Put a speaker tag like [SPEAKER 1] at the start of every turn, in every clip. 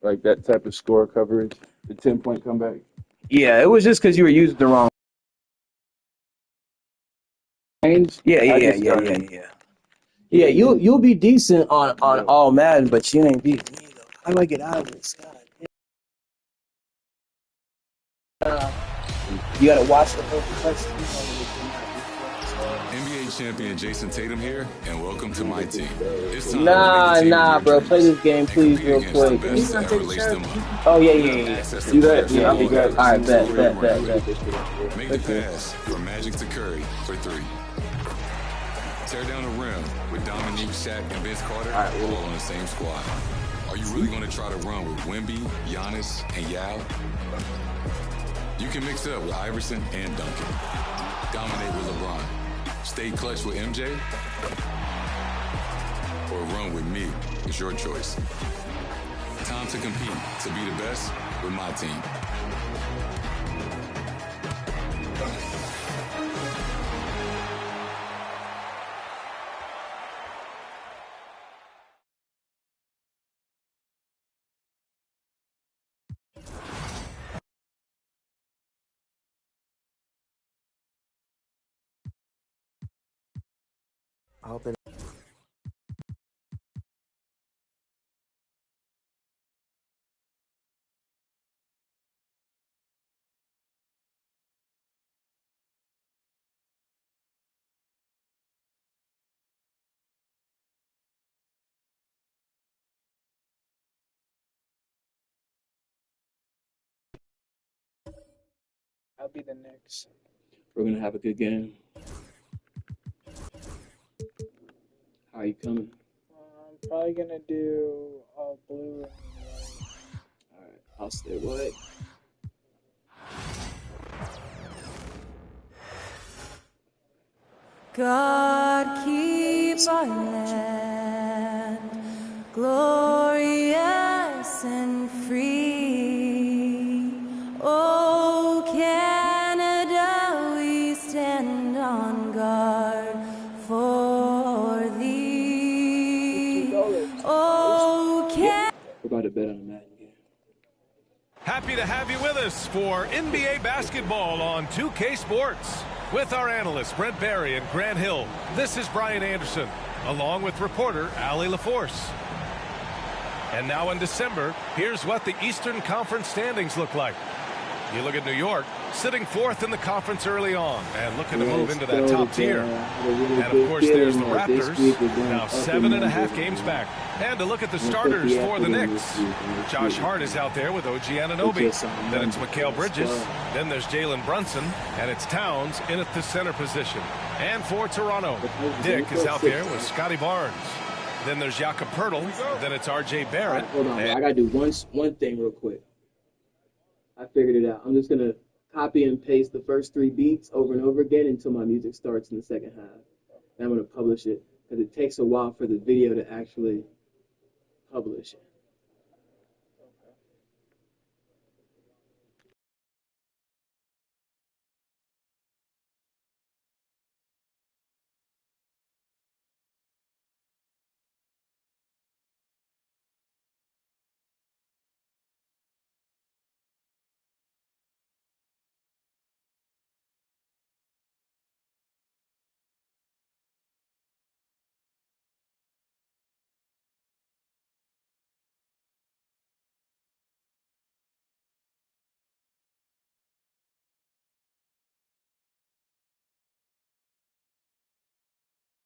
[SPEAKER 1] like that type of score coverage, the 10-point comeback?
[SPEAKER 2] Yeah, it was just because you were using the wrong.
[SPEAKER 1] Range?
[SPEAKER 2] Yeah, yeah,
[SPEAKER 1] I
[SPEAKER 2] yeah,
[SPEAKER 1] just
[SPEAKER 2] yeah,
[SPEAKER 1] started.
[SPEAKER 2] yeah, yeah. Yeah, you'll be decent on all Madden, but you ain't beating me though. How do I get out of this? God, you gotta watch the whole touch.
[SPEAKER 3] NBA champion Jason Tatum here, and welcome to my team. It's time to
[SPEAKER 2] Nah,
[SPEAKER 3] make the team
[SPEAKER 2] nah,
[SPEAKER 3] of your
[SPEAKER 2] bro.
[SPEAKER 3] dreams
[SPEAKER 2] Play this game,
[SPEAKER 3] and
[SPEAKER 2] please,
[SPEAKER 3] compete
[SPEAKER 2] real
[SPEAKER 3] against the
[SPEAKER 2] quick.
[SPEAKER 3] best that ever laced them up.
[SPEAKER 2] Oh yeah,
[SPEAKER 3] You
[SPEAKER 2] yeah,
[SPEAKER 3] have
[SPEAKER 2] yeah.
[SPEAKER 3] access to
[SPEAKER 1] Do that,
[SPEAKER 3] players
[SPEAKER 1] yeah,
[SPEAKER 3] from
[SPEAKER 1] I'll be
[SPEAKER 3] all
[SPEAKER 1] back.
[SPEAKER 3] levels
[SPEAKER 2] All right,
[SPEAKER 3] and
[SPEAKER 2] bet,
[SPEAKER 3] scoring
[SPEAKER 2] bet, bet,
[SPEAKER 3] range.
[SPEAKER 2] bet.
[SPEAKER 3] Make the pass from Magic to Curry for three. Tear down the rim with Dominique, Shaq, and Vince Carter all on the same squad. Are you really going to try to run with Wemby, Giannis, and Yao? You can mix it up with Iverson and Duncan. Dominate with LeBron. Stay clutch with MJ. Or run with me. It's your choice. Time to compete, to be the best with my team.
[SPEAKER 2] I hope it.
[SPEAKER 4] I'll be the Knicks.
[SPEAKER 1] We're gonna have a good game. How you coming?
[SPEAKER 4] I'm probably gonna do all blue and white.
[SPEAKER 1] All right, I'll stay white.
[SPEAKER 5] God keep our land glorious and free. Oh, Canada, we stand on guard for thee. Oh, Canada.
[SPEAKER 1] We're about to bet on the Madden game.
[SPEAKER 6] Happy to have you with us for NBA basketball on 2K Sports. With our analysts Brent Barry and Grant Hill, this is Brian Anderson, along with reporter Allie LaForce. And now in December, here's what the Eastern Conference standings look like. You look at New York, sitting fourth in the conference early on and looking to move into that top tier. And of course, there's the Raptors, now 7.5 games back. And to look at the starters for the Knicks. Josh Hart is out there with OG Anunoby. Then it's Mikal Bridges. Then there's Jalen Brunson. And it's Towns in at the center position. And for Toronto, Dick is out there with Scotty Barnes. Then there's Jakob Poeltl. Then it's RJ Barrett.
[SPEAKER 1] Hold on, I gotta do one thing real quick. I figured it out. I'm just gonna copy and paste the first 3 beats over and over again until my music starts in the second half. And I'm gonna publish it because it takes a while for the video to actually publish it.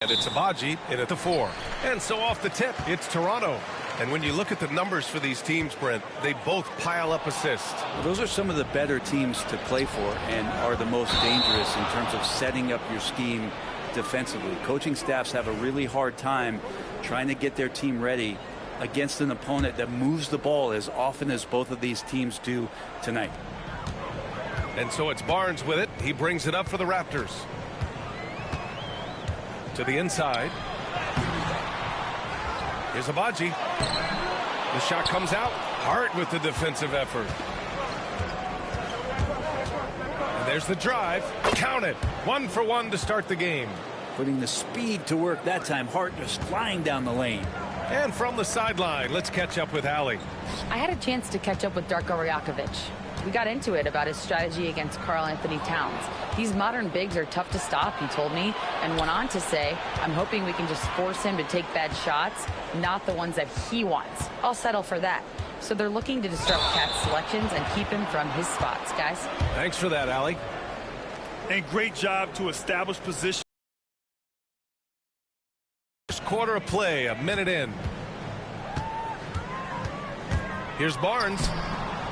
[SPEAKER 6] And it's Abaji in at the 4. And so off the tip, it's Toronto. And when you look at the numbers for these teams, Brent, they both pile up assists.
[SPEAKER 7] Well, those are some of the better teams to play for and are the most dangerous in terms of setting up your scheme defensively. Coaching staffs have a really hard time trying to get their team ready against an opponent that moves the ball as often as both of these teams do tonight.
[SPEAKER 6] And so it's Barnes with it. He brings it up for the Raptors. To the inside. Here's Abaji. The shot comes out. Hart with the defensive effort. And there's the drive. Count it. 1 for 1 to start the game.
[SPEAKER 7] Putting the speed to work that time. Hart just flying down the lane.
[SPEAKER 6] And from the sideline, let's catch up with Allie.
[SPEAKER 8] I had a chance to catch up with Darko Rajakovic. We got into it about his strategy against Karl Anthony Towns. These modern bigs are tough to stop, he told me, and went on to say, I'm hoping we can just force him to take bad shots, not the ones that he wants. I'll settle for that. So they're looking to disrupt Cat's selections and keep him from his spots, guys.
[SPEAKER 6] Thanks for that, Allie.
[SPEAKER 9] And great job to establish position.
[SPEAKER 6] First quarter of play, a minute in. Here's Barnes.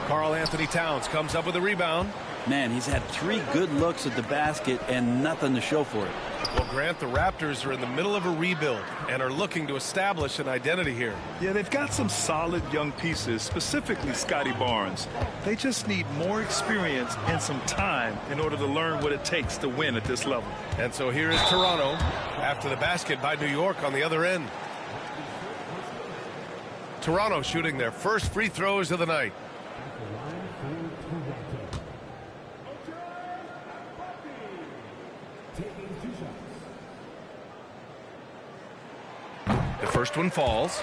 [SPEAKER 6] Karl Anthony Towns comes up with a rebound.
[SPEAKER 7] Man, he's had 3 good looks at the basket and nothing to show for it.
[SPEAKER 6] Well, Grant, the Raptors are in the middle of a rebuild and are looking to establish an identity here.
[SPEAKER 9] Yeah, they've got some solid young pieces, specifically Scotty Barnes. They just need more experience and some time in order to learn what it takes to win at this level.
[SPEAKER 6] And so here is Toronto after the basket by New York on the other end. Toronto shooting their first free throws of the night. The first one falls.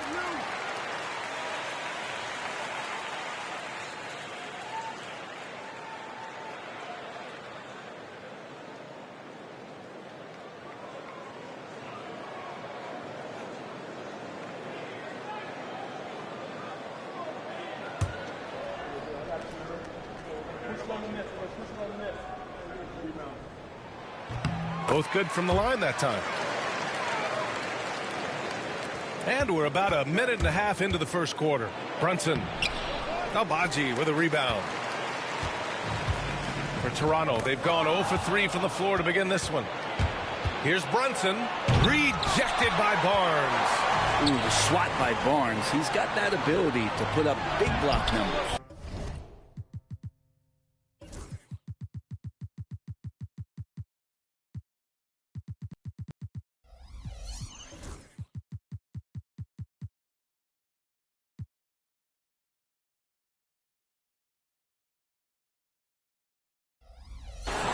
[SPEAKER 6] Both good from the line that time. And we're about a minute and a half into the first quarter. Brunson. Albaji with a rebound. For Toronto, they've gone 0 for 3 from the floor to begin this one. Here's Brunson. Rejected by Barnes.
[SPEAKER 7] Ooh, the swat by Barnes. He's got that ability to put up big block numbers.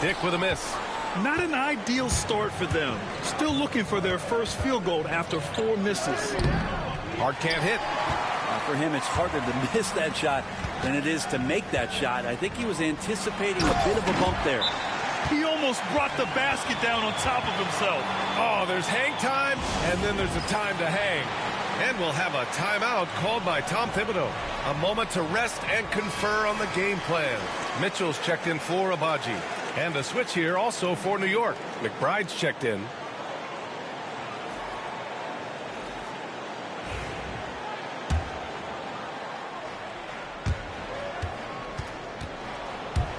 [SPEAKER 6] Dick with a miss.
[SPEAKER 9] Not an ideal start for them. Still looking for their first field goal after 4 misses.
[SPEAKER 6] Hart can't hit.
[SPEAKER 7] For him, it's harder to miss that shot than it is to make that shot. I think he was anticipating a bit of a bump there.
[SPEAKER 9] He almost brought the basket down on top of himself.
[SPEAKER 6] Oh, there's hang time, and then there's a time to hang. And we'll have a timeout called by Tom Thibodeau. A moment to rest and confer on the game plan. Mitchell's checked in for Abaji. And a switch here also for New York. McBride's checked in.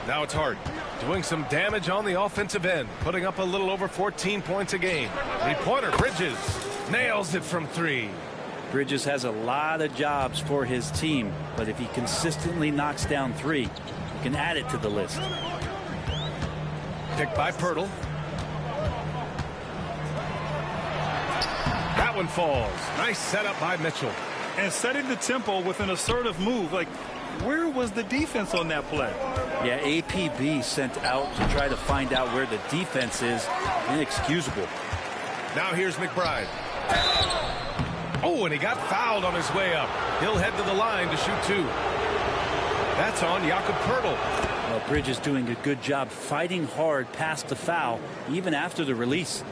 [SPEAKER 6] Now it's Hart doing some damage on the offensive end, putting up a little over 14 points a game. 3-pointer. Bridges nails it from 3.
[SPEAKER 7] Bridges has a lot of jobs for his team, but if he consistently knocks down 3, he can add it to the list.
[SPEAKER 6] Picked by Pirtle. That one falls. Nice setup by Mitchell.
[SPEAKER 9] And setting the tempo with an assertive move. Like, where was the defense on that play?
[SPEAKER 7] Yeah, APB sent out to try to find out where the defense is. Inexcusable.
[SPEAKER 6] Now here's McBride. Oh, and he got fouled on his way up. He'll head to the line to shoot 2. That's on Jakob Pirtle.
[SPEAKER 7] Well, Bridges doing a good job fighting hard past the foul, even after the release.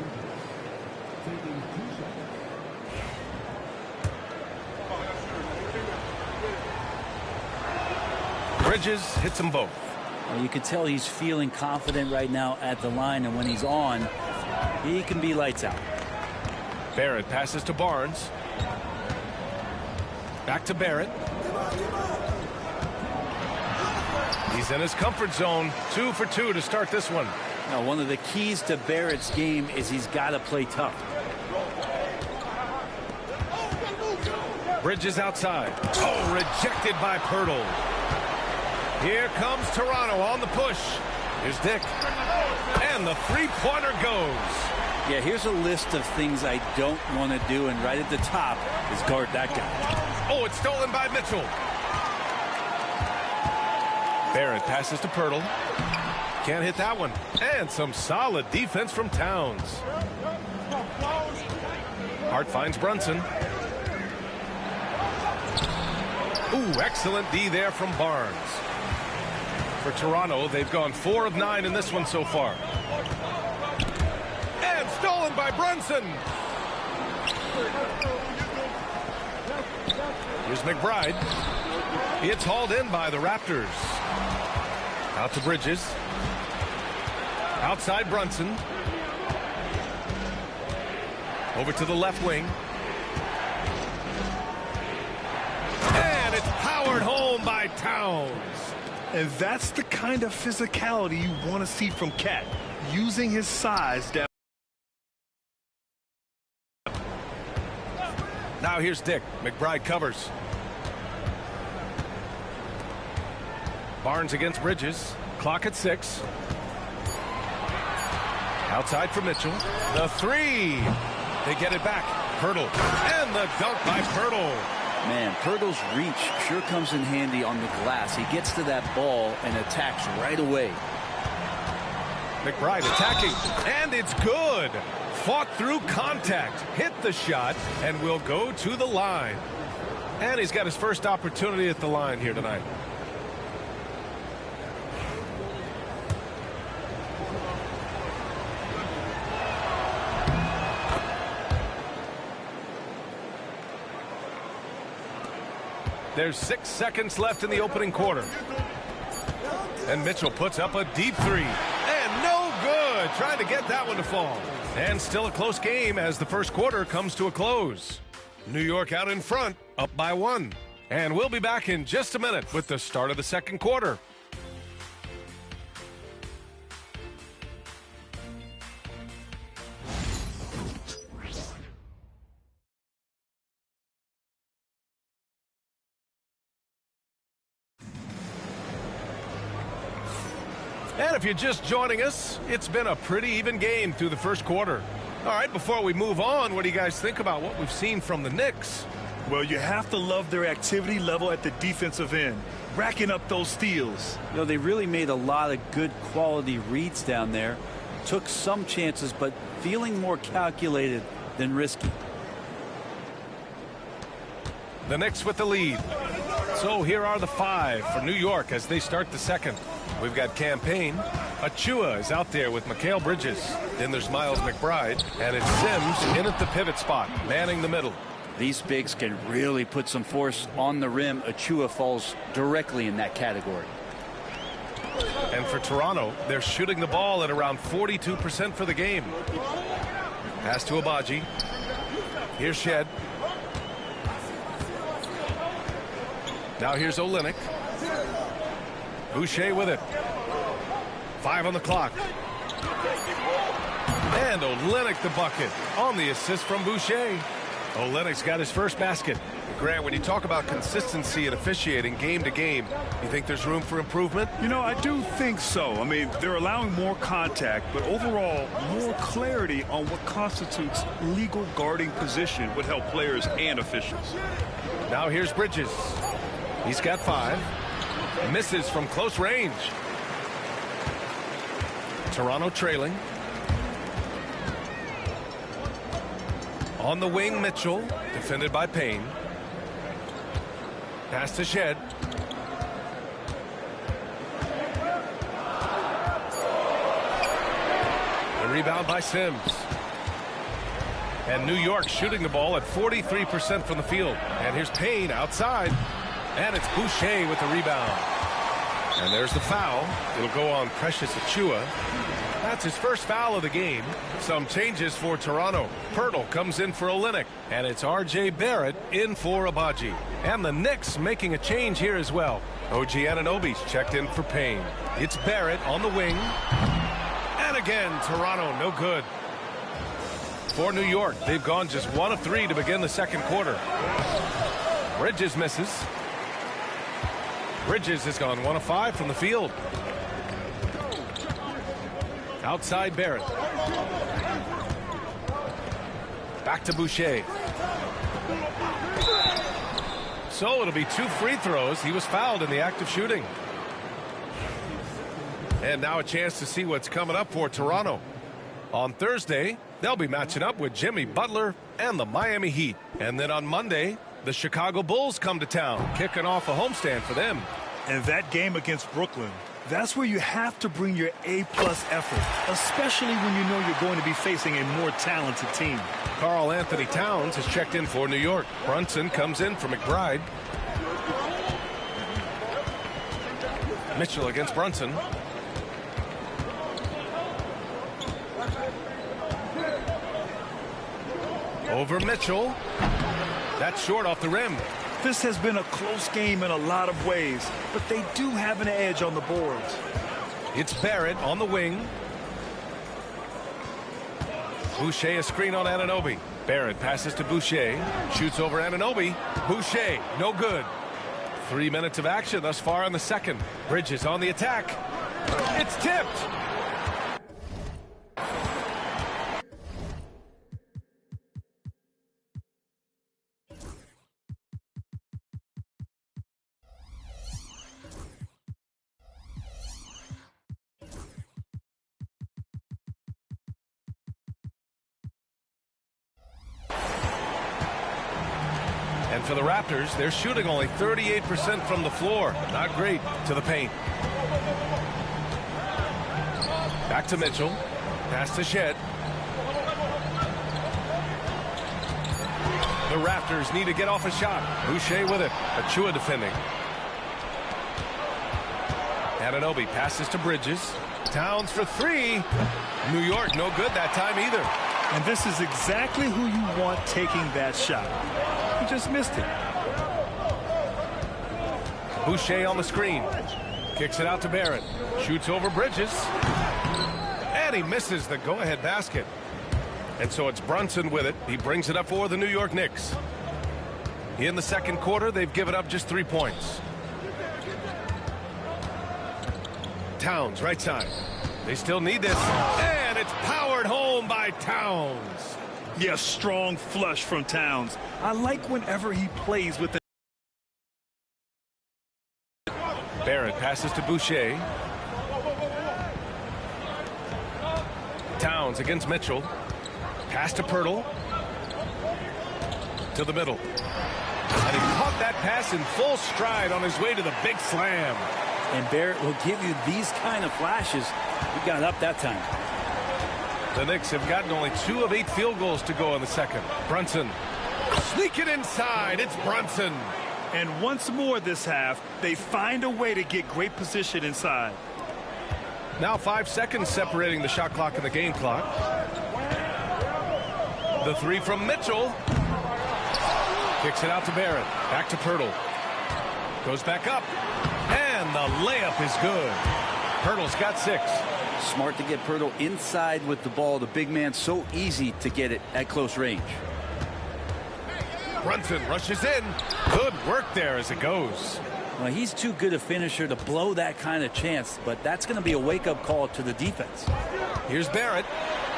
[SPEAKER 6] Bridges hits them both.
[SPEAKER 7] Well, you can tell he's feeling confident right now at the line, and when he's on, he can be lights out.
[SPEAKER 6] Barrett passes to Barnes. Back to Barrett. He's in his comfort zone. 2 for 2 to start this one.
[SPEAKER 7] Now, one of the keys to Barrett's game is he's got to play tough.
[SPEAKER 6] Bridges outside. Oh, rejected by Pirtle. Here comes Toronto on the push. Here's Dick. And the 3-pointer goes.
[SPEAKER 7] Yeah, here's a list of things I don't want to do, and right at the top is guard that guy.
[SPEAKER 6] Oh, it's stolen by Mitchell. Barrett passes to Pirtle. Can't hit that one. And some solid defense from Towns. Hart finds Brunson. Ooh, excellent D there from Barnes. For Toronto, they've gone 4 of 9 in this one so far. And stolen by Brunson. Here's McBride. It's hauled in by the Raptors. Out to Bridges. Outside Brunson. Over to the left wing. And it's powered home by Towns.
[SPEAKER 9] And that's the kind of physicality you want to see from Cat, using his size down.
[SPEAKER 6] Now here's Dick. McBride covers. Barnes against Bridges. Clock at 6. Outside for Mitchell. The 3. They get it back. Pirtle. And the dunk by Pirtle.
[SPEAKER 7] Man, Pirtle's reach sure comes in handy on the glass. He gets to that ball and attacks right away.
[SPEAKER 6] McBride attacking. And it's good. Fought through contact. Hit the shot and will go to the line. And he's got his first opportunity at the line here tonight. There's 6 seconds left in the opening quarter. And Mitchell puts up a deep 3. And no good. Trying to get that one to fall. And still a close game as the first quarter comes to a close. New York out in front, up by 1. And we'll be back in just a minute with the start of the second quarter. And if you're just joining us, it's been a pretty even game through the first quarter. All right, before we move on, what do you guys think about what we've seen from the Knicks?
[SPEAKER 9] Well, you have to love their activity level at the defensive end, racking up those steals.
[SPEAKER 7] You know, they really made a lot of good quality reads down there. Took some chances, but feeling more calculated than risky.
[SPEAKER 6] The Knicks with the lead. So here are the 5 for New York as they start the second. We've got Campaign. Achua is out there with Mikal Bridges. Then there's Miles McBride. And it's Sims in at the pivot spot, manning the middle.
[SPEAKER 7] These bigs can really put some force on the rim. Achua falls directly in that category.
[SPEAKER 6] And for Toronto, they're shooting the ball at around 42% for the game. Pass to Abaji. Here's Shed. Now here's Olynyk. Boucher with it. 5 on the clock. And Olynyk the bucket on the assist from Boucher. Olynyk's got his first basket. Grant, when you talk about consistency and officiating game to game, you think there's room for improvement?
[SPEAKER 9] You know, I do think so. I mean, they're allowing more contact, but overall, more clarity on what constitutes legal guarding position would help players and officials.
[SPEAKER 6] Now here's Bridges. He's got 5. Misses from close range. Toronto trailing. On the wing, Mitchell, defended by Payne. Pass to Shed. The rebound by Sims. And New York shooting the ball at 43% from the field. And here's Payne outside. And it's Boucher with the rebound. And there's the foul. It'll go on Precious Achua. That's his first foul of the game. Some changes for Toronto. Pirtle comes in for Olynyk. And it's R.J. Barrett in for Abaji. And the Knicks making a change here as well. OG Anunoby's checked in for Payne. It's Barrett on the wing. And again, Toronto no good. For New York, they've gone just 1 of 3 to begin the second quarter. Bridges misses. Bridges has gone 1 of 5 from the field. Outside Barrett. Back to Boucher. So it'll be 2 free throws. He was fouled in the act of shooting. And now a chance to see what's coming up for Toronto. On Thursday, they'll be matching up with Jimmy Butler and the Miami Heat. And then on Monday, The Chicago Bulls come to town, kicking off a homestand for them.
[SPEAKER 9] And that game against Brooklyn, that's where you have to bring your A-plus effort, especially when you know you're going to be facing a more talented team.
[SPEAKER 6] Karl Anthony Towns has checked in for New York. Brunson comes in for McBride. Mitchell against Brunson. Over Mitchell. That's short off the rim.
[SPEAKER 9] This has been a close game in a lot of ways, but they do have an edge on the boards.
[SPEAKER 6] It's Barrett on the wing. Boucher a screen on Anunoby. Barrett passes to Boucher. Shoots over Anunoby. Boucher, no good. 3 minutes of action thus far in the second. Bridges on the attack. It's tipped. And for the Raptors, they're shooting only 38% from the floor. Not great to the paint. Back to Mitchell. Pass to Shed. The Raptors need to get off a shot. Boucher with it. Achua defending. Anunoby passes to Bridges. Towns for three. New York no good that time either.
[SPEAKER 9] And this is exactly who you want taking that shot. He just missed it.
[SPEAKER 6] Boucher on the screen. Kicks it out to Barrett. Shoots over Bridges. And he misses the go-ahead basket. And so it's Brunson with it. He brings it up for the New York Knicks. In the second quarter, they've given up just 3 points. Towns, right side. They still need this. And it's powered home by Towns.
[SPEAKER 9] Yeah, strong flush from Towns. I like whenever he plays with the...
[SPEAKER 6] Barrett passes to Boucher. Towns against Mitchell. Pass to Pirtle. To the middle. And he caught that pass in full stride on his way to the big slam.
[SPEAKER 7] And Barrett will give you these kind of flashes. He got up that time.
[SPEAKER 6] The Knicks have gotten only 2 of 8 field goals to go in the second. Brunson. Sneak it inside. It's Brunson.
[SPEAKER 9] And once more this half, they find a way to get great position inside.
[SPEAKER 6] Now 5 seconds separating the shot clock and the game clock. The three from Mitchell. Kicks it out to Barrett. Back to Pirtle. Goes back up. And the layup is good. Pirtle's got 6.
[SPEAKER 7] Smart to get Pirtle inside with the ball. The big man so easy to get it at close range.
[SPEAKER 6] Brunson rushes in. Good work there as it goes.
[SPEAKER 7] Well, he's too good a finisher to blow that kind of chance, but that's going to be a wake-up call to the defense.
[SPEAKER 6] Here's Barrett.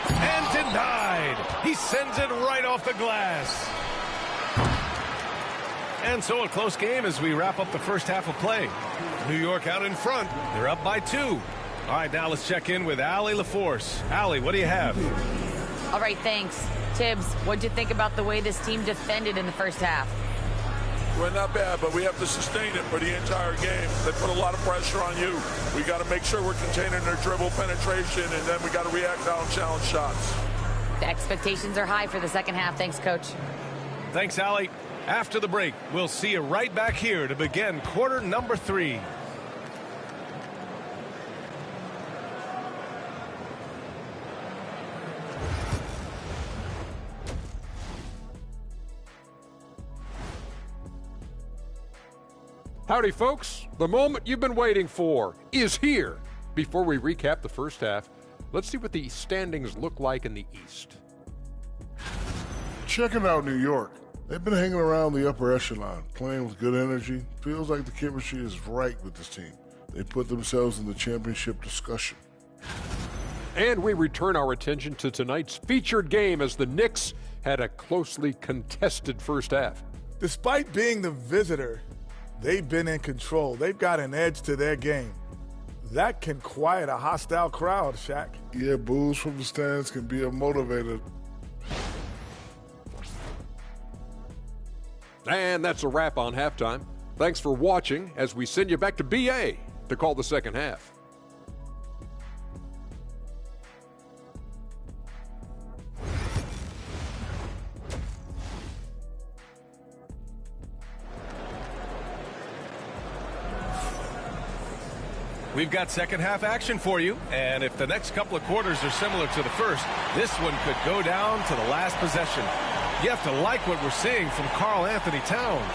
[SPEAKER 6] And denied. He sends it right off the glass. And so a close game as we wrap up the first half of play. New York out in front. They're up by 2. All right, now let's check in with Allie LaForce. Allie, what do you have?
[SPEAKER 8] All right, thanks. Tibbs, what'd you think about the way this team defended in the first half?
[SPEAKER 10] Well, not bad, but we have to sustain it for the entire game. They put a lot of pressure on you. We got to make sure we're containing their dribble penetration, and then we got to react down challenge shots.
[SPEAKER 8] The expectations are high for the second half. Thanks, Coach.
[SPEAKER 6] Thanks, Allie. After the break, we'll see you right back here to begin quarter number 3.
[SPEAKER 11] Howdy, folks. The moment you've been waiting for is here. Before we recap the first half, let's see what the standings look like in the East.
[SPEAKER 12] Checking out New York. They've been hanging around the upper echelon, playing with good energy. Feels like the chemistry is right with this team. They put themselves in the championship discussion.
[SPEAKER 11] And we return our attention to tonight's featured game as the Knicks had a closely contested first half.
[SPEAKER 13] Despite being the visitor, they've been in control. They've got an edge to their game. That can quiet a hostile crowd, Shaq.
[SPEAKER 12] Yeah, boos from the stands can be a motivator.
[SPEAKER 11] And that's a wrap on halftime. Thanks for watching as we send you back to BA to call the second half.
[SPEAKER 6] We've got second half action for you, and if the next couple of quarters are similar to the first, this one could go down to the last possession. You have to like what we're seeing from Karl Anthony Towns.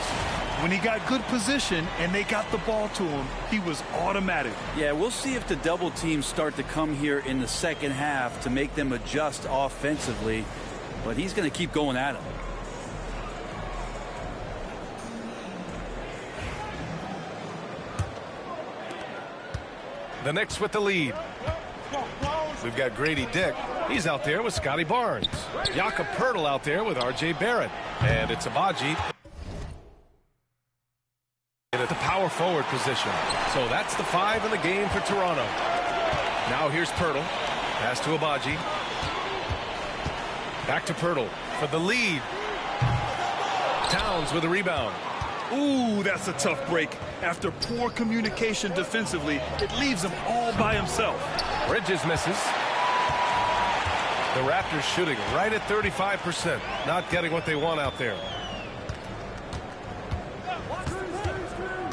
[SPEAKER 9] When he got good position and they got the ball to him, he was automatic.
[SPEAKER 7] Yeah, we'll see if the double teams start to come here in the second half to make them adjust offensively, but he's going to keep going at him.
[SPEAKER 6] The Knicks with the lead. We've got Grady Dick. He's out there with Scotty Barnes. Jakob Poeltl out there with R.J. Barrett. And it's Abaji at the power forward position. So that's the 5 in the game for Toronto. Now here's Poeltl. Pass to Abaji. Back to Poeltl for the lead. Towns with a rebound.
[SPEAKER 9] Ooh, that's a tough break. After poor communication defensively, it leaves him all by himself.
[SPEAKER 6] Bridges misses. The Raptors shooting right at 35%. Not getting what they want out there.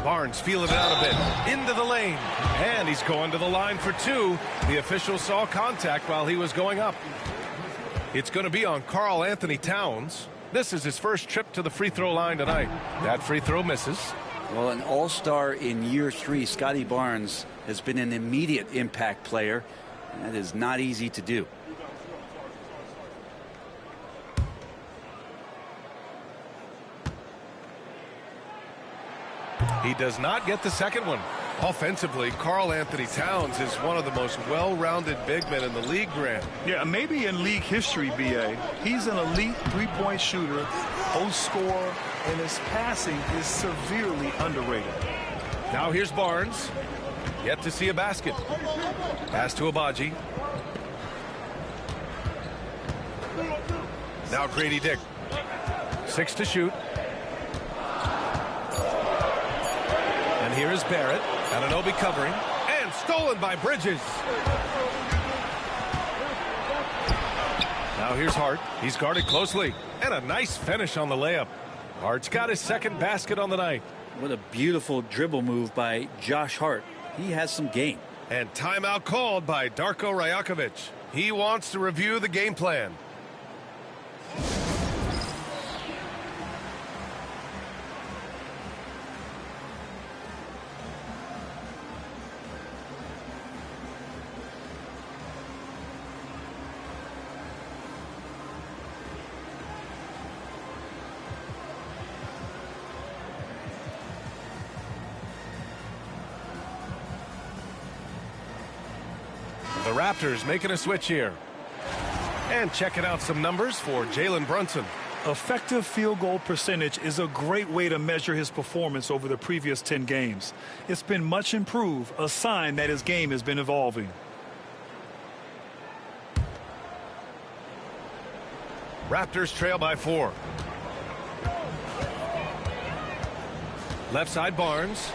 [SPEAKER 6] Barnes feeling it out a bit. Into the lane. And he's going to the line for 2. The official saw contact while he was going up. It's going to be on Karl Anthony Towns. This is his first trip to the free throw line tonight. That free throw misses.
[SPEAKER 7] Well, an all-star in year 3, Scotty Barnes has been an immediate impact player. That is not easy to do.
[SPEAKER 6] He does not get the second one. Offensively, Karl Anthony Towns is one of the most well-rounded big men in the league, Grant.
[SPEAKER 9] Yeah, maybe in league history, B.A. He's an elite three-point shooter, post scorer, and his passing is severely underrated.
[SPEAKER 6] Now here's Barnes. Yet to see a basket. Pass to Abaji. Now Grady Dick. 6 to shoot. And here is Barrett. Anunoby covering. And stolen by Bridges. Now here's Hart. He's guarded closely. And a nice finish on the layup. Hart's got his second basket on the night.
[SPEAKER 7] What a beautiful dribble move by Josh Hart. He has some game.
[SPEAKER 6] And timeout called by Darko Rajakovic. He wants to review the game plan. The Raptors making a switch here. And checking out some numbers for Jalen Brunson.
[SPEAKER 9] Effective field goal percentage is a great way to measure his performance over the previous 10 games. It's been much improved, a sign that his game has been evolving.
[SPEAKER 6] Raptors trail by 4. Left side Barnes.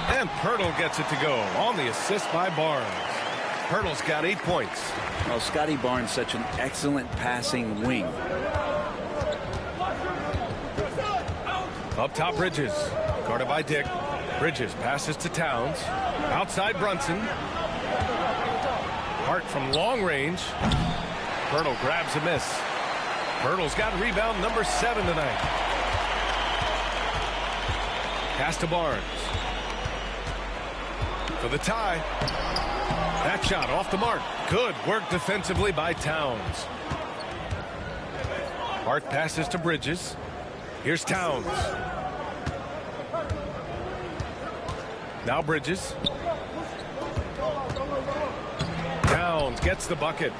[SPEAKER 6] And Poeltl gets it to go on the assist by Barnes. Poeltl's got 8 points.
[SPEAKER 7] Well, Scotty Barnes, such an excellent passing wing.
[SPEAKER 6] Up top, Bridges. Guarded by Dick. Bridges passes to Towns. Outside Brunson. Hart from long range. Poeltl grabs a miss. Poeltl's got rebound number 7 tonight. Pass to Barnes. For the tie. That shot off the mark. Good work defensively by Towns. Hart passes to Bridges. Here's Towns. Now Bridges. Towns gets the bucket.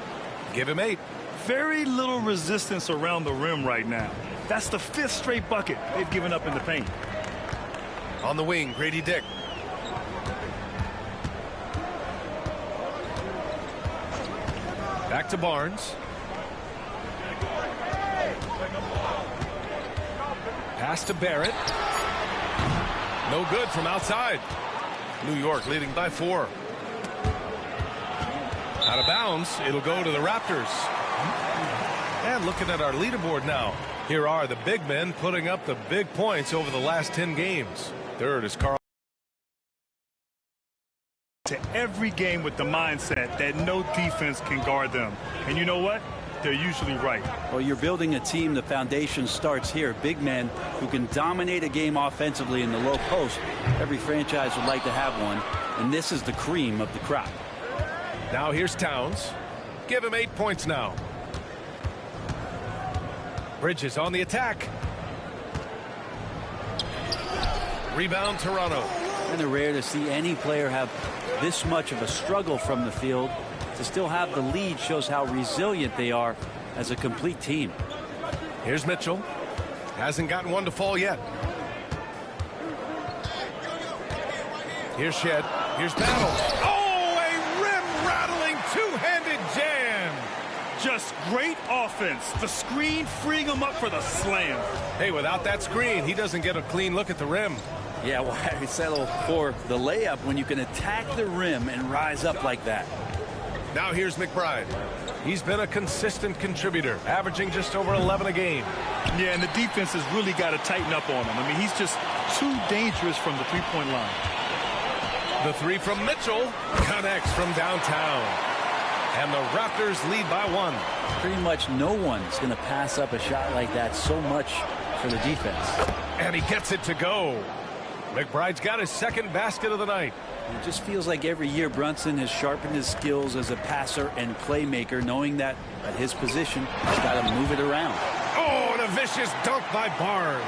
[SPEAKER 6] Give him 8.
[SPEAKER 9] Very little resistance around the rim right now. That's the 5th straight bucket they've given up in the paint.
[SPEAKER 6] On the wing, Grady Dick. Back to Barnes. Pass to Barrett. No good from outside. New York leading by 4. Out of bounds. It'll go to the Raptors. And looking at our leaderboard now. Here are the big men putting up the big points over the last 10 games. Third is Carl.
[SPEAKER 9] To every game with the mindset that no defense can guard them. And you know what? They're usually right.
[SPEAKER 7] Well, you're building a team. The foundation starts here. Big men who can dominate a game offensively in the low post. Every franchise would like to have one. And this is the cream of the crop.
[SPEAKER 6] Now here's Towns. Give him 8 points now. Bridges on the attack. Rebound Toronto.
[SPEAKER 7] And it's rare to see any player have this much of a struggle from the field. To still have the lead shows how resilient they are as a complete team.
[SPEAKER 6] Here's Mitchell. Hasn't gotten one to fall yet. Here's Shed. Here's Battle. Oh, a rim-rattling two-handed jam.
[SPEAKER 9] Just great offense. The screen freeing him up for the slam.
[SPEAKER 6] Hey, without that screen, he doesn't get a clean look at the rim.
[SPEAKER 7] Yeah, why settle for the layup when you can attack the rim and rise up like that?
[SPEAKER 6] Now here's McBride. He's been a consistent contributor, averaging just over 11 a game.
[SPEAKER 9] Yeah, and the defense has really got to tighten up on him. I mean, he's just too dangerous from the three-point line.
[SPEAKER 6] The three from Mitchell connects from downtown. And the Raptors lead by 1.
[SPEAKER 7] Pretty much no one's going to pass up a shot like that so much for the defense.
[SPEAKER 6] And he gets it to go. McBride's got his second basket of the night.
[SPEAKER 7] It just feels like every year Brunson has sharpened his skills as a passer and playmaker, knowing that at his position, he's got to move it around.
[SPEAKER 6] Oh, and a vicious dunk by Barnes.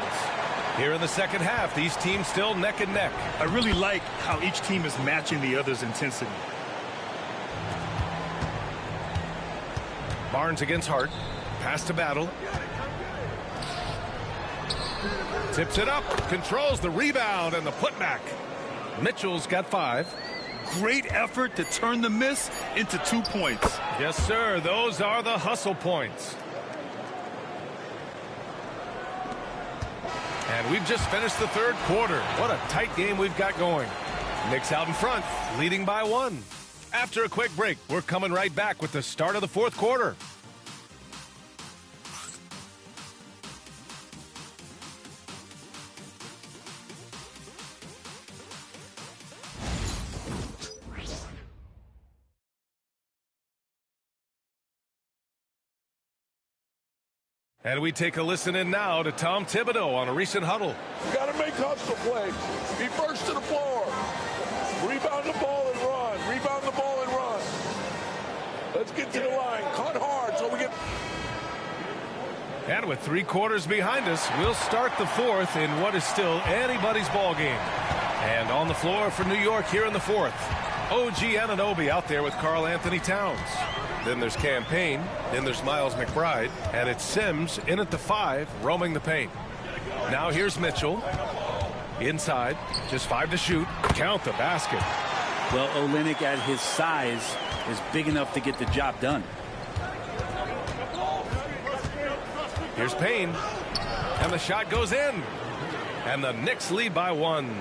[SPEAKER 6] Here in the second half, these teams still neck and neck.
[SPEAKER 9] I really like how each team is matching the other's intensity.
[SPEAKER 6] Barnes against Hart. Pass to Battle. Tips it up. Controls the rebound and the putback. Mitchell's got 5.
[SPEAKER 9] Great effort to turn the miss into 2 points.
[SPEAKER 6] Yes, sir. Those are the hustle points. And we've just finished the third quarter. What a tight game we've got going. Knicks out in front, leading by 1. After a quick break, we're coming right back with the start of the fourth quarter. And we take a listen in now to Tom Thibodeau on a recent huddle.
[SPEAKER 10] You got to make hustle plays. Be first to the floor. Rebound the ball and run. Rebound the ball and run. Let's get to the line. Cut hard so we get...
[SPEAKER 6] And with 3 quarters behind us, we'll start the fourth in what is still anybody's ball game. And on the floor for New York here in the fourth, OG Anunoby out there with Karl Anthony Towns. Then there's Campaign, then there's Miles McBride, and it's Sims in at the 5, roaming the paint. Now here's Mitchell. Inside, just 5 to shoot. Count the basket.
[SPEAKER 7] Well, Olynyk at his size is big enough to get the job done.
[SPEAKER 6] Here's Payne. And the shot goes in. And the Knicks lead by 1.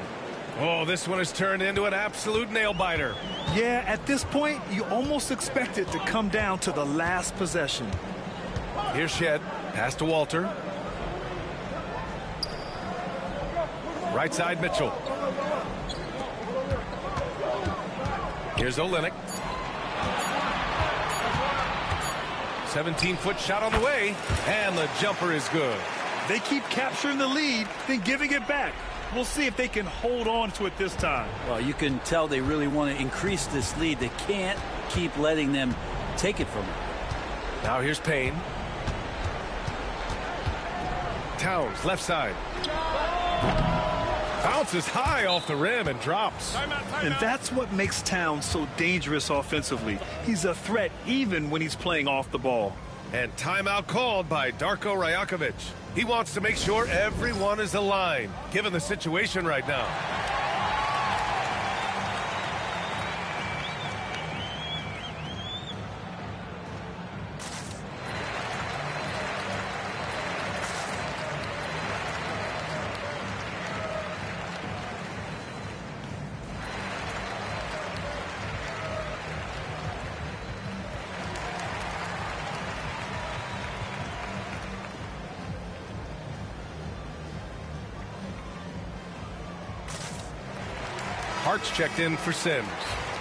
[SPEAKER 6] Oh, this one has turned into an absolute nail-biter.
[SPEAKER 9] Yeah, at this point, you almost expect it to come down to the last possession.
[SPEAKER 6] Here's Shed. Pass to Walter. Right side, Mitchell. Here's Olynyk. 17-foot shot on the way. And the jumper is good.
[SPEAKER 9] They keep capturing the lead, then giving it back. We'll see if they can hold on to it this time.
[SPEAKER 7] Well, you can tell they really want to increase this lead. They can't keep letting them take it from them.
[SPEAKER 6] Now here's Payne. Towns, left side. Bounces high off the rim and drops.
[SPEAKER 9] And that's what makes Towns so dangerous offensively. He's a threat even when he's playing off the ball.
[SPEAKER 6] And timeout called by Darko Rajakovic. He wants to make sure everyone is aligned, given the situation right now. Hart's checked in for Sims.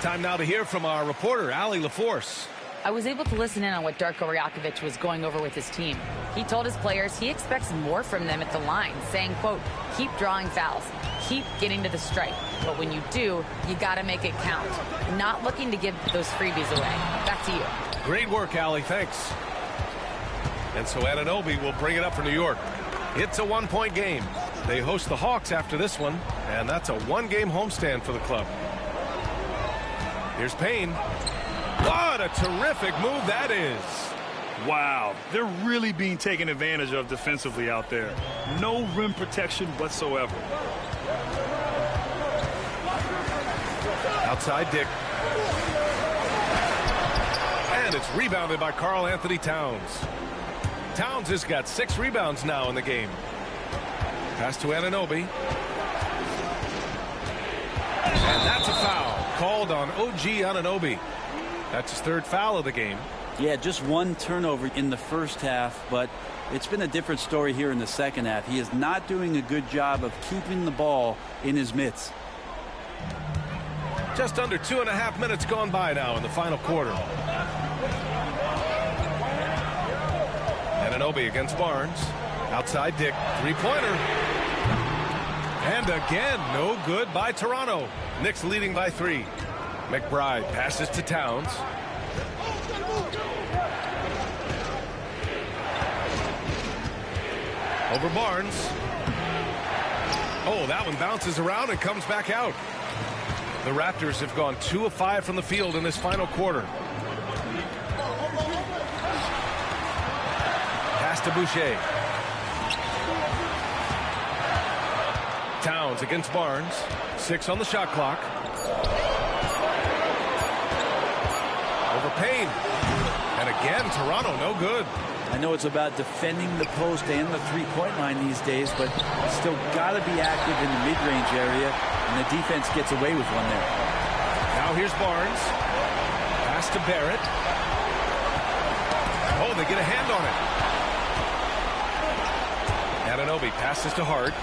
[SPEAKER 6] Time now to hear from our reporter, Allie LaForce.
[SPEAKER 8] I was able to listen in on what Darko Rajakovic was going over with his team. He told his players he expects more from them at the line, saying, quote, keep drawing fouls, keep getting to the stripe. But when you do, you got to make it count. Not looking to give those freebies away. Back to you.
[SPEAKER 6] Great work, Allie. Thanks. And so Anunoby will bring it up for New York. It's a one-point game. They host the Hawks after this one, and that's a one-game homestand for the club. Here's Payne. What a terrific move that is.
[SPEAKER 9] Wow, they're really being taken advantage of defensively out there. No rim protection whatsoever.
[SPEAKER 6] Outside Dick. And it's rebounded by Karl Anthony Towns. Towns has got 6 rebounds now in the game. Pass to Anunoby. And that's a foul called on OG Anunoby. That's his 3rd foul of the game.
[SPEAKER 7] Yeah, just 1 turnover in the first half, but it's been a different story here in the second half. He is not doing a good job of keeping the ball in his mitts.
[SPEAKER 6] Just under 2.5 minutes gone by now in the final quarter. Anunoby against Barnes. Outside Dick. 3-pointer. And again, no good by Toronto. Knicks leading by 3. McBride passes to Towns. Over Barnes. Oh, that one bounces around and comes back out. The Raptors have gone 2 of 5 from the field in this final quarter. Pass to Boucher. Towns against Barnes. 6 on the shot clock. Over Payne. And again, Toronto no good.
[SPEAKER 7] I know it's about defending the post and the three-point line these days, but still got to be active in the mid-range area, and the defense gets away with one there.
[SPEAKER 6] Now here's Barnes. Pass to Barrett. Oh, they get a hand on it. Anunoby passes to Hart.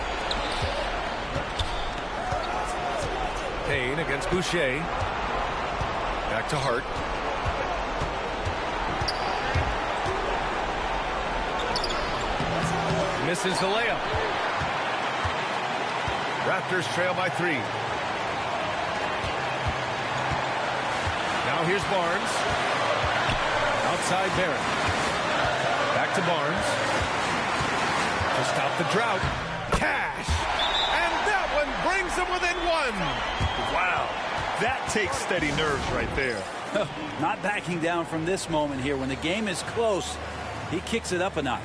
[SPEAKER 6] Payne against Boucher. Back to Hart. Misses the layup. Raptors trail by 3. Now here's Barnes. Outside Barrett. Back to Barnes. To stop the drought. Cash. And that one brings them within 1.
[SPEAKER 9] Wow. That takes steady nerves right there.
[SPEAKER 7] Not backing down from this moment here. When the game is close, he kicks it up a notch.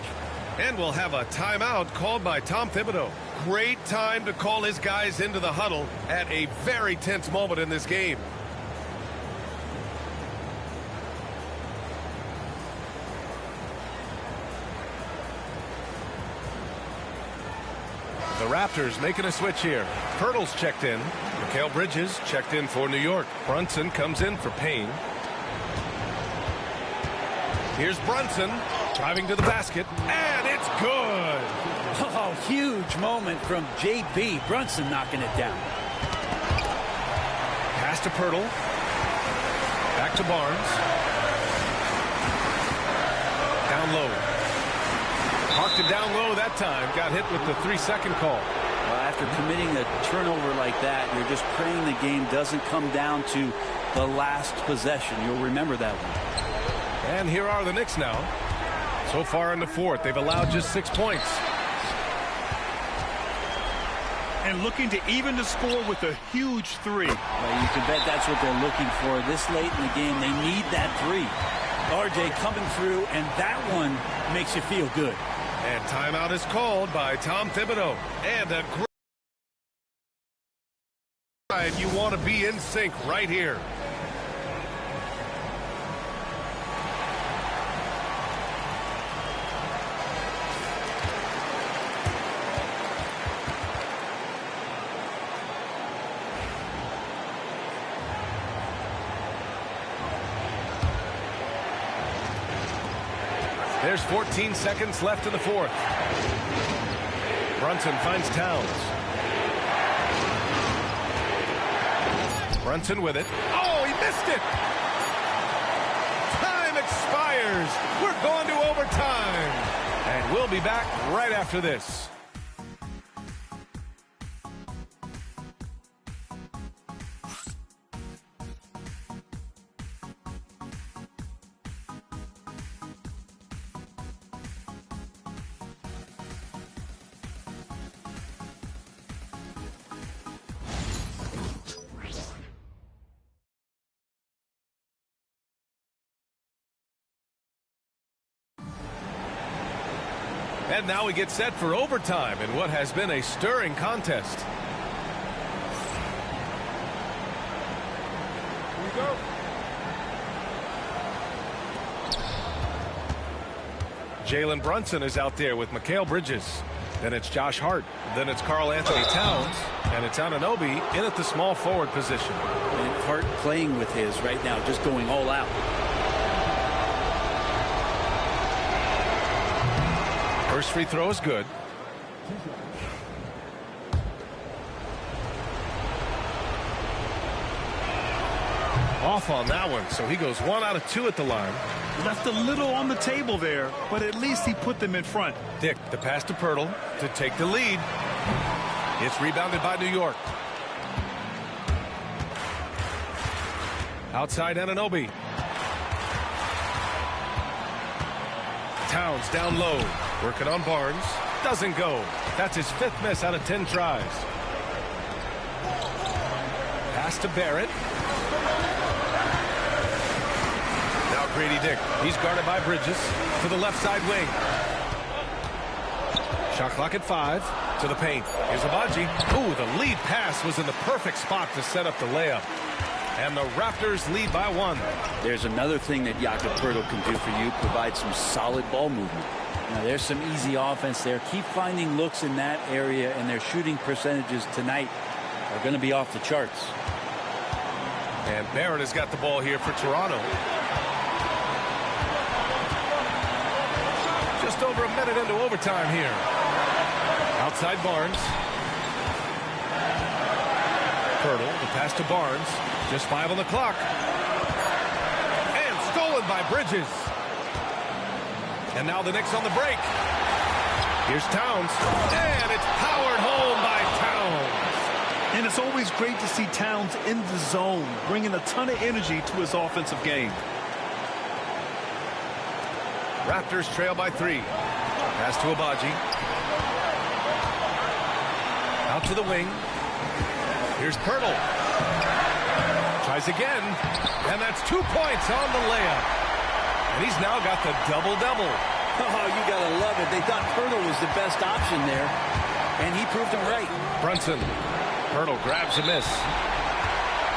[SPEAKER 6] And we'll have a timeout called by Tom Thibodeau. Great time to call his guys into the huddle at a very tense moment in this game. The Raptors making a switch here. Pirtle's checked in. Mikal Bridges checked in for New York. Brunson comes in for Payne. Here's Brunson driving to the basket, and it's good.
[SPEAKER 7] Oh, huge moment from J.B. Brunson knocking it down.
[SPEAKER 6] Pass to Pirtle. Back to Barnes. Down low. Parked it down low that time. Got hit with the 3-second call.
[SPEAKER 7] Well, after committing a turnover like that, you're just praying the game doesn't come down to the last possession. You'll remember that one.
[SPEAKER 6] And here are the Knicks now. So far in the 4th, they've allowed just 6 points.
[SPEAKER 9] And looking to even the score with a huge 3.
[SPEAKER 7] Well, you can bet that's what they're looking for this late in the game. They need that 3. RJ coming through, and that one makes you feel good.
[SPEAKER 6] And timeout is called by Tom Thibodeau. And a great... You want to be in sync right here. There's 14 seconds left in the 4th. Brunson finds Towns. Brunson with it. Oh, he missed it! Time expires. We're going to overtime. And we'll be back right after this. And now we get set for overtime in what has been a stirring contest. Here we go. Jalen Brunson is out there with Mikal Bridges. Then it's Josh Hart. Then it's Karl Anthony Towns. And it's Anunoby in at the small forward position.
[SPEAKER 7] And Hart playing with his right now, just going all out.
[SPEAKER 6] First free throw is good. Off on that one, so he goes 1 out of 2 at the line.
[SPEAKER 9] Left a little on the table there, but at least he put them in front.
[SPEAKER 6] Dick, the pass to Pirtle to take the lead. It's rebounded by New York. Outside Anunoby. Towns down low. Working on Barnes. Doesn't go. That's his 5th miss out of 10 tries. Pass to Barrett. Now Grady Dick. He's guarded by Bridges to the left side wing. Shot clock at 5. To the paint. Here's Abaji. Ooh, the lead pass was in the perfect spot to set up the layup. And the Raptors lead by 1.
[SPEAKER 7] There's another thing that Jakob Poeltl can do for you, provide some solid ball movement. Now, there's some easy offense there. Keep finding looks in that area, and their shooting percentages tonight are going to be off the charts.
[SPEAKER 6] And Barrett has got the ball here for Toronto. Just over a minute into overtime here. Outside Barnes. Poeltl, the pass to Barnes. Just 5 on the clock. And stolen by Bridges. And now the Knicks on the break. Here's Towns. And it's powered home by Towns.
[SPEAKER 9] And it's always great to see Towns in the zone, bringing a ton of energy to his offensive game.
[SPEAKER 6] Raptors trail by 3. Pass to Abaji. Out to the wing. Here's Poeltl. Tries again. And that's 2 points on the layup. And he's now got the double-double.
[SPEAKER 7] Oh, you got to love it. They thought Poeltl was the best option there, and he proved them right.
[SPEAKER 6] Brunson. Poeltl grabs a miss.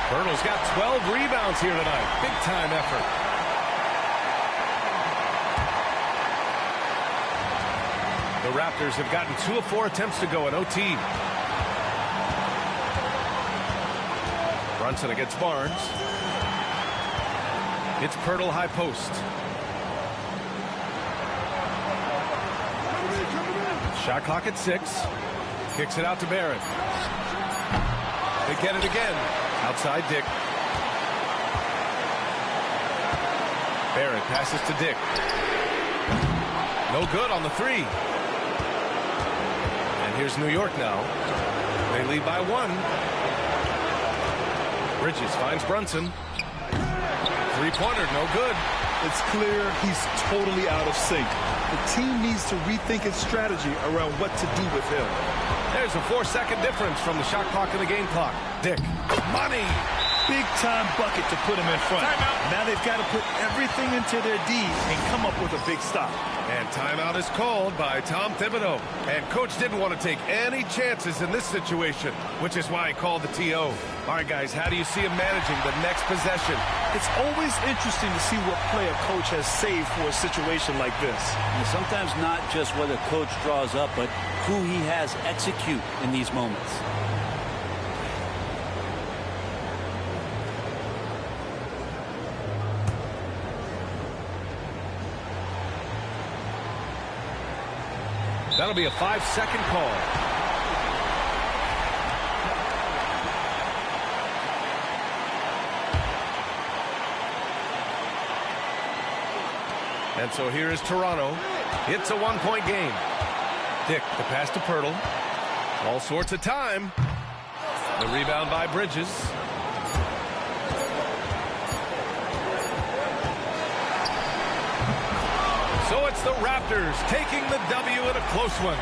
[SPEAKER 6] Poeltl's got 12 rebounds here tonight. Big-time effort. The Raptors have gotten 2 of 4 attempts to go in OT. Brunson against Barnes. It's Poeltl high post. Shot clock at 6. Kicks it out to Barrett. They get it again. Outside Dick. Barrett passes to Dick. No good on the 3. And here's New York now. They lead by 1. Bridges finds Brunson. Three-pointer, no good.
[SPEAKER 9] It's clear he's totally out of sync. The team needs to rethink its strategy around what to do with him.
[SPEAKER 6] There's a 4-second difference from the shot clock and the game clock. Dick. Money.
[SPEAKER 9] Big-time bucket to put him in front.
[SPEAKER 6] Timeout.
[SPEAKER 9] Now they've got to put everything into their D and come up with a big stop.
[SPEAKER 6] And timeout is called by Tom Thibodeau. And Coach didn't want to take any chances in this situation, which is why he called the TO. All right, guys, how do you see him managing the next possession?
[SPEAKER 9] It's always interesting to see what play a coach has saved for a situation like this.
[SPEAKER 7] And sometimes not just what a coach draws up, but who he has execute in these moments.
[SPEAKER 6] That'll be a 5-second call. And so here is Toronto. It's a one-point game. Dick, the pass to Pirtle. All sorts of time. The rebound by Bridges. So it's the Raptors taking the W in a close one.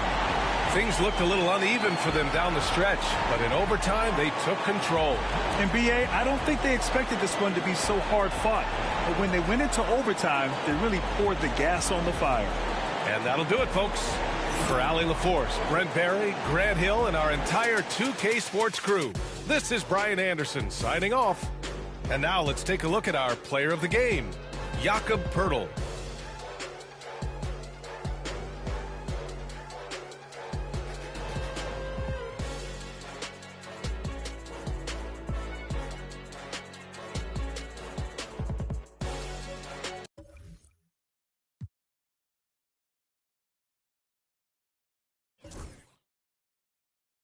[SPEAKER 6] Things looked a little uneven for them down the stretch, but in overtime, they took control.
[SPEAKER 9] And B.A., I don't think they expected this one to be so hard-fought. But when they went into overtime, they really poured the gas on the fire.
[SPEAKER 6] And that'll do it, folks. For Allie LaForce, Brent Barry, Grant Hill, and our entire 2K Sports crew, this is Brian Anderson signing off. And now let's take a look at our player of the game, Jakob Pirtle.